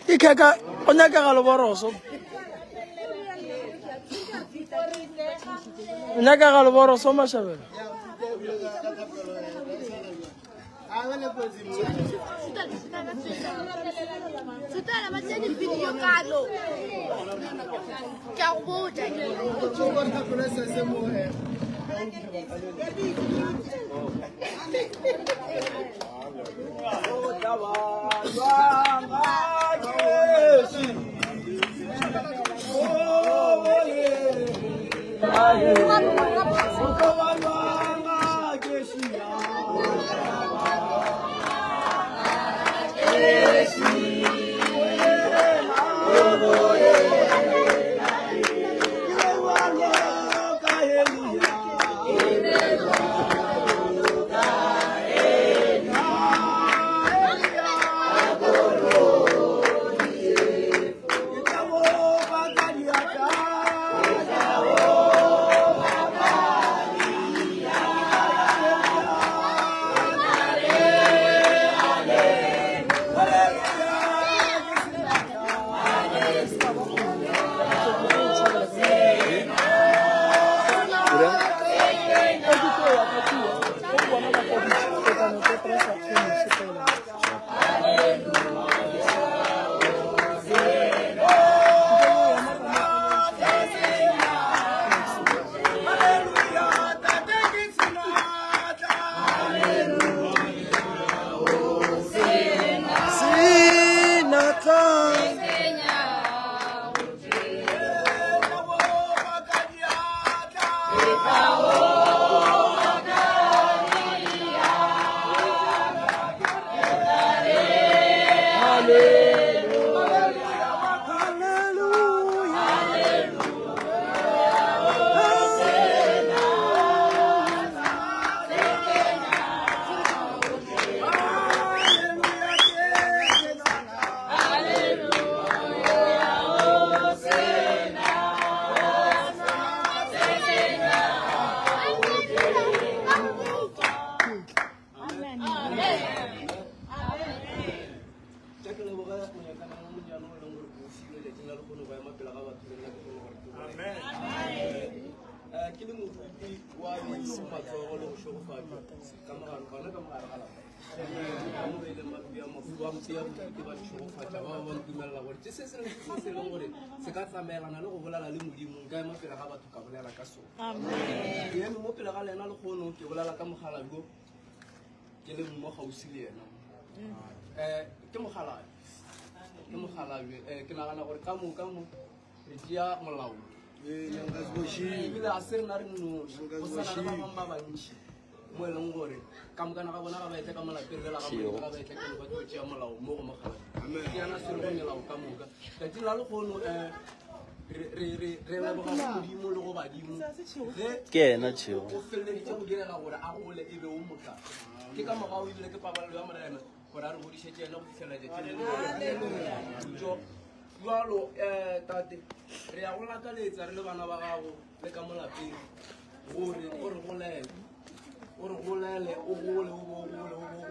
Ikeka onyaka galoboroso. Onyaka galoboroso mashabela. Sutala mateni video kalo. Kya uboja. mo eleng gore ka mokana ga bona ga ba tle ka malapeng lela ga ba tle ke ba tlo tšea molao mo go mogala ke yana se re melao ka moka ka tla le gono re leboga modimo le go badimo ke ena tšhego o felleditse go direla gore a gole e be o motla ke ka morago ebile ke pabalelo ya morena gore a re godišetse ena go fitlhela jetšeo jalo tate re ya go lakaletsa re le bana ba gago le ka molapeng gore o re golele o golele o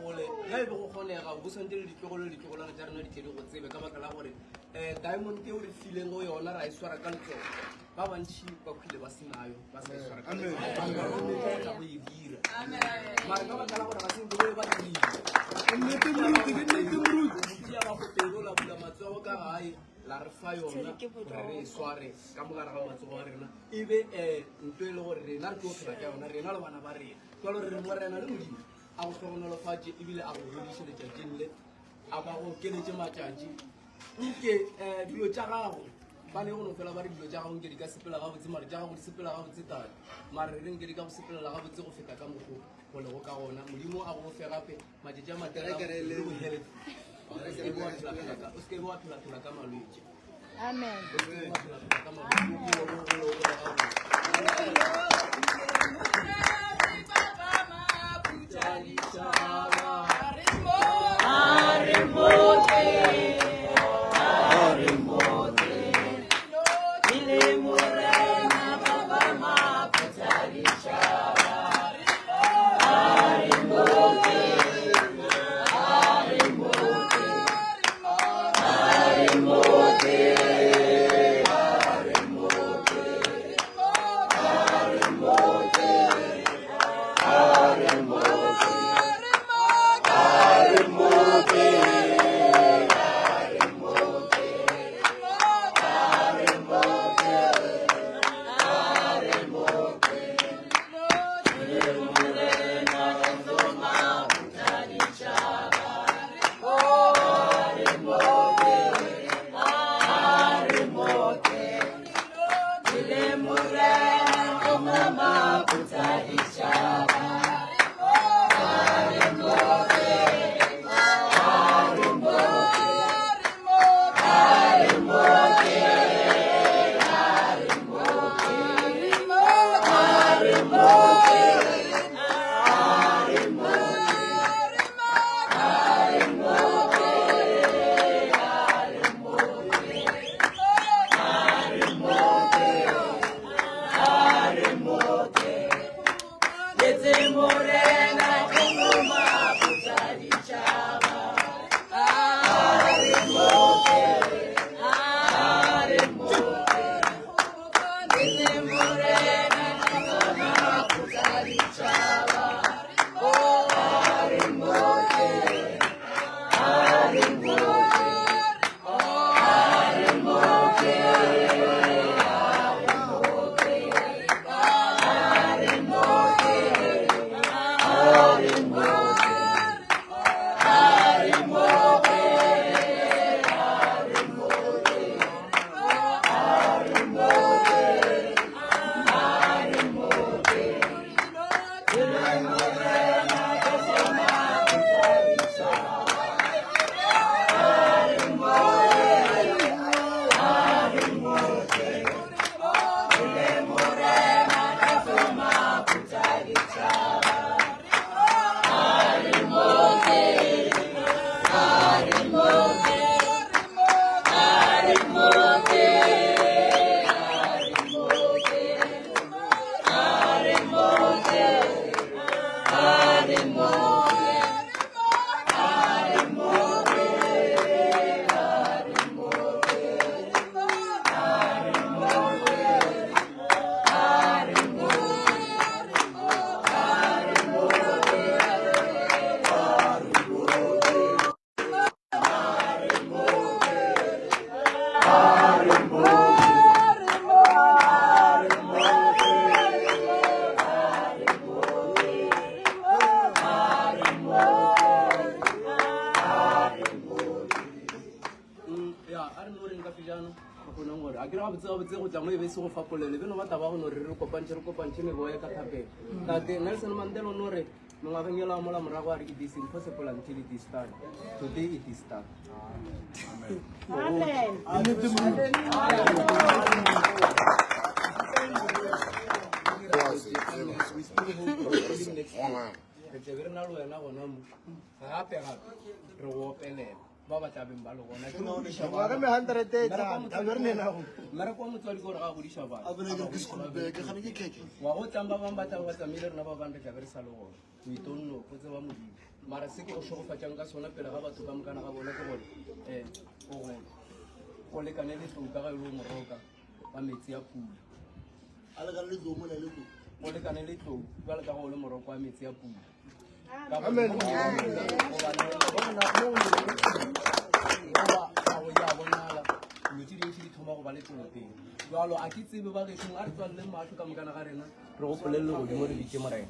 gole ga e be go kgonega bo sante le ditlogolana tsa rena di tle di go tsebe ka baka la gore diamond ke o re fileng go yona ra e swara ka letsogo ba bantšhi ba khwile ba senayo ba sa e swara ka go e dira mare ka baka la gore ga sente ba dirya ba gopedi la bula matsogo ka gae la re fa yona gore re e sware ka mogare ga matsogo a rena ebe ntho e le gore rena re tlo phela ka yona rena le bana ba rena jalo re mo rena le modimo a go tlhogonolofatše ebile a go godise letšatšing le a ba go keletse matšatši nke dilo tša gago ba ne gono fela ba re dilo tša gago nke di ka sepela gabotse mare tša gago di sepela gabotse tane mare re nke di ka go sepelela gabotse go feta ka mokgo go lego ka gona modimo a go fe gape matšatši a matelela go health o seke be wa phela ka malwetse Amen. ke re ga botse go tla mo e be se go fapolele beno ba taba go no re kopantse me boye ka thapela tate Nelson Mandela no re mongabeng ela wa mola morago a re it is impossible until it is done. Today it is done. Amen. We still hope next year. Re na lo ena gona mo gape re go opelela ba ba tabeng ba lo gona ke mo di shaba ga me 100 ta ba re nena go mara kwa motswadi go re ga go di shaba a bone ke sekolobe ke gane ke keke wa go tamba ba ba tsamile rena ba bang re tla be re sa lo gona we don't know go tseba modimo mara se ke go shogofatsang ka sona pele ga batho ka mokana ga bona ke gore go lekane le tlou ka ga ile mo roka ba metsi a pula a le ka le tlou mo le tlou go lekane le tlou ba le ka go le moroko a metsi a pula. Amen. Jalo a ke tsebe ba gešong a re tswalele matlho ka mokana ga rena re go polelele godimo re dike morena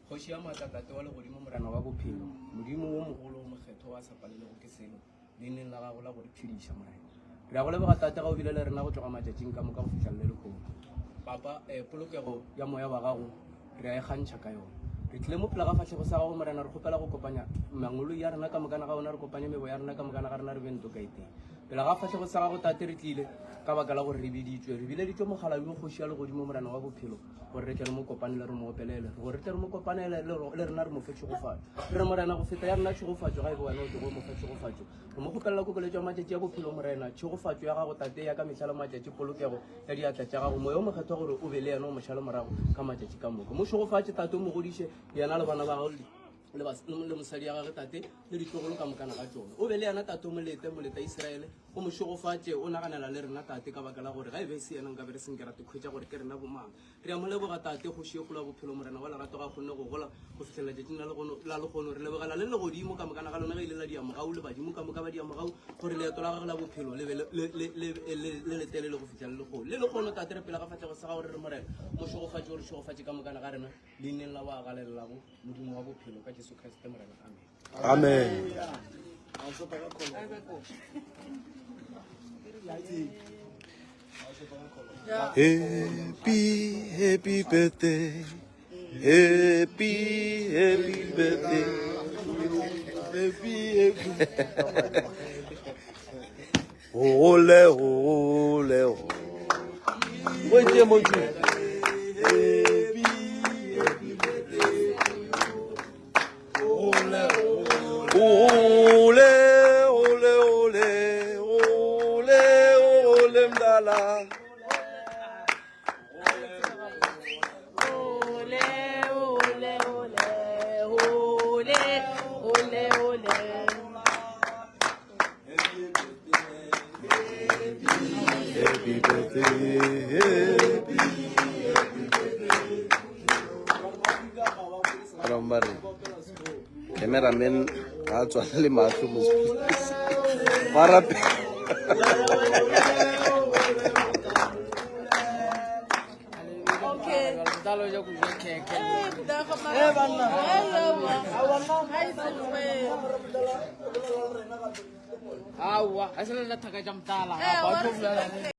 kgoši ya matlatate wa legodimo morena wa bophelo modimo wo mogolo o mokgetho wa sa palelego ke selo leineng la gago la go re phediša morena re ya go leboga tate ga o bile le rena go tloga matšatšing ka moka go fitlhelele lekgolo papa polokego ya moya wa gago re a e kgantšha ka yone re tlile mo pela ga fatlhego sa gago morena re kgopela go kopanya mangolo ya rena ka mokana ga ona re kopanye mebo ya rena ka mokana ga rena re bento ka iteng pela ga fatlhego sa gago tate re tlile ka baka la gore re bileditswe mogala yo kgoši ya legodimo morena wa bophelo gore re tle re mo kopanele re mo opelele gore re tle re mo kopanele le rena re mo fe tšhogofatso re re morena go feta ya rena tšhogofatso ga e be wena o tle go mo fa tšhogofatso re mo kgopelela kokeletso ya matšatši ya bophelo morena tšhogofatso ya gago tate ya ka mešala matšatši polokego ya diatla tša gago moya o mokgetho gore o be le yena o mošala morago ka matšatši ka moka mo tšhogofatse tate o mo godiše yena le bana ba gago le mosadi ya gage tate le ditlogolo ka mokana ga tsone o be le yana tate o moleta Iseraele o mo šogofatše o naganela le rena tate ka baka la gore ga e be se yena nka be re senkerate kgwetša gore ke rena bomang re a mo leboga tate kgoši e kgolo ya bophelo morena wa lerato ga kgonne go gola go fitlhelela tšatšing la lekgono re lebogela le legodimo ka mokana ga lona ge ile la diamogau le badimo ka moka ba diamogau gore leeto la gage la bophelo le letelele go fitlhela lekgono le lekgono tate re pela ga fatlhego sa gago re re morena mo šogofatše o re šogofatše ka mokana ga rena leineng la wa galelelago modimo wa bophelo ka Jesu Kriste morena amen Happy birthday, happy birthday, happy. Ole, ole, ole. Oye, moju. Happy birthday. Ole, ole, ole, ole, ole, ole, mdala. Happy birthday, happy birthday. Romari, cameraman, acho le macho musi. Marape. Okay. Dalo yo kujeke. Awa, asal na taga jam tala.